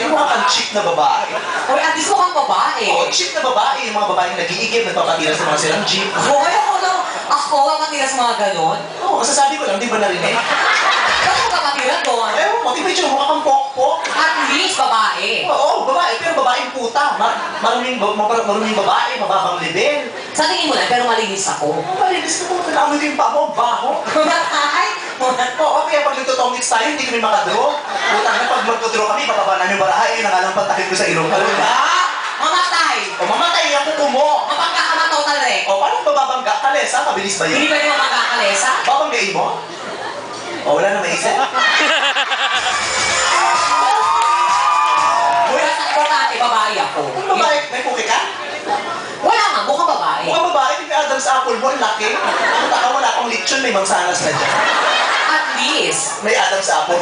Yung mga pang-cheap na babae. Hoy, at least mukhang babae. Oo, cheap na babae. Yung mga babaeng nag-iigib, nagpapatira sa mga silang jeep. Hoy, ako ang matira sa mga ganon. Oo, masasabi ko lang, di ba narinig? Bakit ka matira doon? Eh, mo, di ba yung mukha kang pokpok? At least babae. Oo, babae, pero babaeng puta. Maruming babae, mababang level. Sa tingin mo lang, pero malinis ako. Malinis na po, naamoy ko yung pabo, baho. Mamatay? Oo, kaya pag nagtotongits tayo, hindi kami makadro. Putang na, pag magdodro kami, bababa namin yung baraha, yun ang alang pagtakip ko sa ilong. Mamatay! O mamatay ang kuko mo. Mabangga ka na total eh. O paano babangga? Kalesa, mabilis ba Hindi yun? pwede mabangga ka, Lesa? Babanggain mo? O wala na maisip? Wala sa importante, babae ako. Kung babae, may puki ka? Wala nga, mukhang babae. Mukhang babae, yung Adam's apple mo, ang laki. Ang taka, wala pang lechon, may mansanas na dyan. At least. May Adam's apple.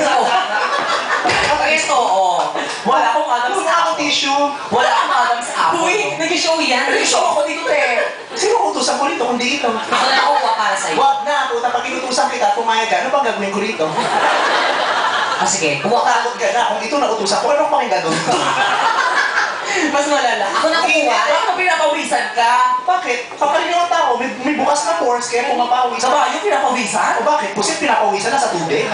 Ito, oo. Wala akong Adam's Wala akong apple. tissue. Wala akong Adam's apple. Uy, nag-show yan. Nag-show ako dito, te. Sino utusan ko rito kung di ito? Ako na nakuha para sa'yo. Wag na, puta, pag inutusan kita, pumayag ka, ano bang gagawin ko rito? Sige, kumuha ka. Takot ka na, kung ito nautusan ko, ano pang gagawin ko? Mas malala. Ako na kukuha. Bakit mo pinapawisan ka? Bakit? Kaparin yung tao, may bukas na pores, kaya pumapawis. Sa bayo, pinapawisan? O bakit? Pusit pinapawisan na sa tubig?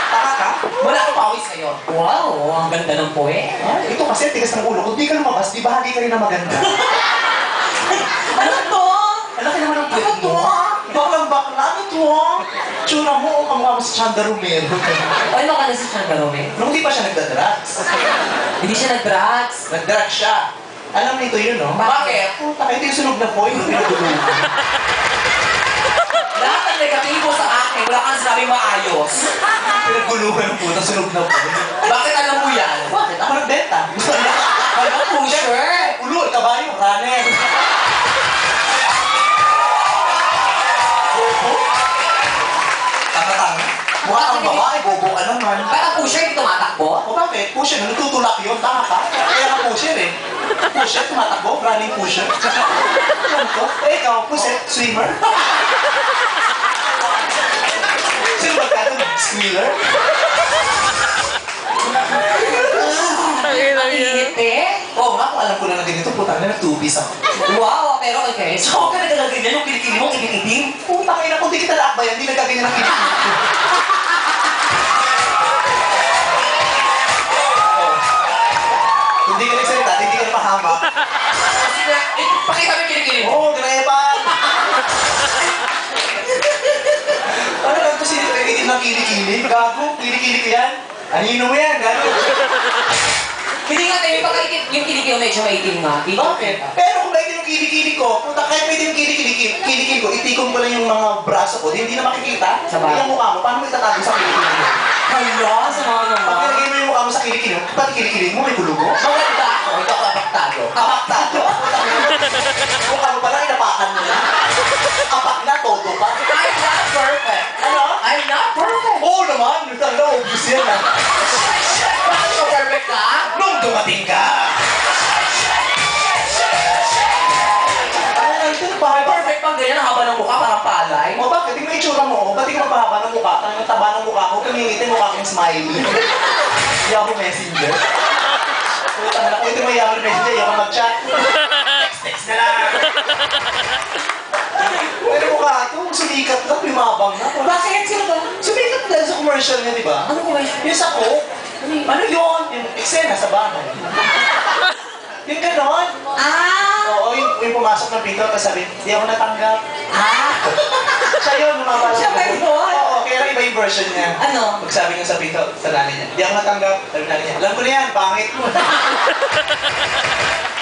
Taka ka? Wala akong pawis ngayon. Wow, ang ganda ng poe. Ay, ito kasi tigas ng ulo. Kung di ka lumabas, di bahagi ka rin na maganda. Ano to? Ang laki naman ng puwet Ano to? mo. Baklang bakla, ano to? Tsura mo, o kamukha mo si Chanda Romero. Ay, ano ka na si Chang Garome? Nung di pa siya nagdadrugs. Hindi siya nag-drugs. Nag-drugs siya. Alam mo ito yun, no? Bakit? Puta, ito yung sunog na foil, yung pinagulungan. Lahat ng negatibo sa akin, wala kang sinabing maayos. Pinagulungan ng puta, sunog na foil. Bakit alam mo yan? Bakit? Ako nagbenta. Ano, pusher? Ulul, kabayo, runner. Bobo. Tanga-tanga. Mukha kang babae, bobo ka naman. Bakit pusher hindi tumatakbo? O bakit? Pusher, nagtutulak yun. Tama ka. Kaya ka pusher eh. Pusher, tumatakbo. Running pusher. Ano to? Eh, ikaw, pusher, swimmer. Sino ba ka ito? Squealer? Ang init eh. Oo nga, kung alam ko na na ganito, putang na nagtubis ako. Wow, pero okay. So, huwag ka nagkagaganyan yung kilikili mo, iting-iting. Putang ina, kung di kita naakbayan, di nagkaganyan ang kilikili. Kung di ka nagsalita, hindi ka napahamak. Pakita mo yung kilikili mo. Oo, greban! Ano lang ito sinipagigit ng kilikili? Gago, kilikili ko yan. Anino mo yan, gago. Hindi nga tayo, yung kilikili mo medyo maitim nga. Bakit? Pero kung bakit yung kilikili ko, puta, kahit pwede yung kilikili ko, itikon ko lang yung mga braso ko, hindi na makikita. Sabay. Yung mukha mo, paano mo itatago sa kilikili mo? Hala, sa mga Pag naman. nilagay mo yung mukha mo sa kilikili mo, pati kilikili mo, may kulugo. Maganda ako, ito ako apaktado. Apaktado? Mukha mo pala, inapakan mo na. Apak na, todo pa. I'm not perfect. Ano? I'm not perfect. Oo naman, yung talaga, obvious yan ah. Bakit ko perfect ka? Nung dumating ka! Ano na ito? Bakit? Perfect pang ganyan, ang haba ng mukha, parang palay. O bakit? Tingnan yung itsura mo, ba't di ka magpahaba ng mukha? Ang taba ng mukha ko, kumingitin mukha kong smiley. Yahoo Messenger. Puta na, kung ito mo Yahoo Messenger, Yahoo mag-chat. Text na lang. Pero mukha ito, sumikat na, lumabang na. Bakit? Sino ba? Sumikat na dahil sa commercial niya, di ba? Ano ko ba yun? Yung sa Coke. Ano yun? Yung eksena sa bahay. Yung ganon. Ah! Oo, yung pumasok ng pinto, tapos sabi, di ako natanggap. Ah! Siya yun, lumabas. Siya ba yun? Oo, kaya lang iba yung version niya. Ano? Magsabi niya sa pinto, sa nanay niya, di ako natanggap. Sabi nanay niya, alam ko na yan, pangit mo.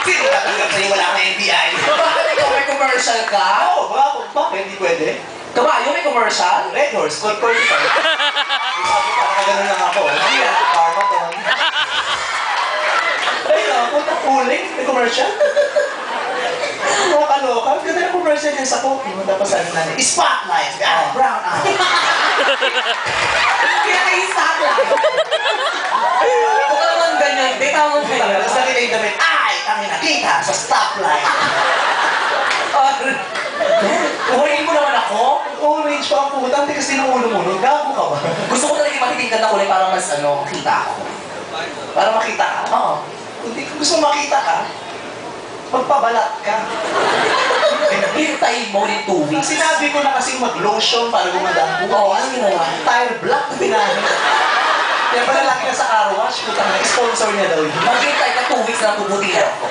Sino tatanggap sa'yo, wala kang NBI. Bakit ikaw may commercial ka? Oo, bakit? Hindi pwede. Kabayo may commercial? Red Horse, cold cold pa. Sabi ko, nakaganon lang ako. Hindi yan, Parmaton. Ay, puta, uling, may commercial. Mga kaloka, ganda ng commercial niya sa Coke. Tapos sabi nanay, spotlight, brown eye. Kaya kayo stoplight. Huwag ka naman ganyan. Di tama ganyan. Tapos nakita yung damit, ay, kami nakita sa stoplight. Uhulihin mo naman ako? Orange pa ang puta, ang tigas din ang ulo mo. Gago ka ba? Gusto ko talaga matitingkad na kulay para mas kita ako. Para makita ka? Oo. Kung gusto mo makita ka, magpabalat ka. Hintayin mo rin 2 weeks. Sinabi ko na kasi mag-lotion para gumanda ang buhok. Oo, ano ginawa? Tire black na pinahit. Kaya pala laki na sa car wash, putang na, sponsor niya daw yun. Maghintay ka 2 weeks na puputi ako.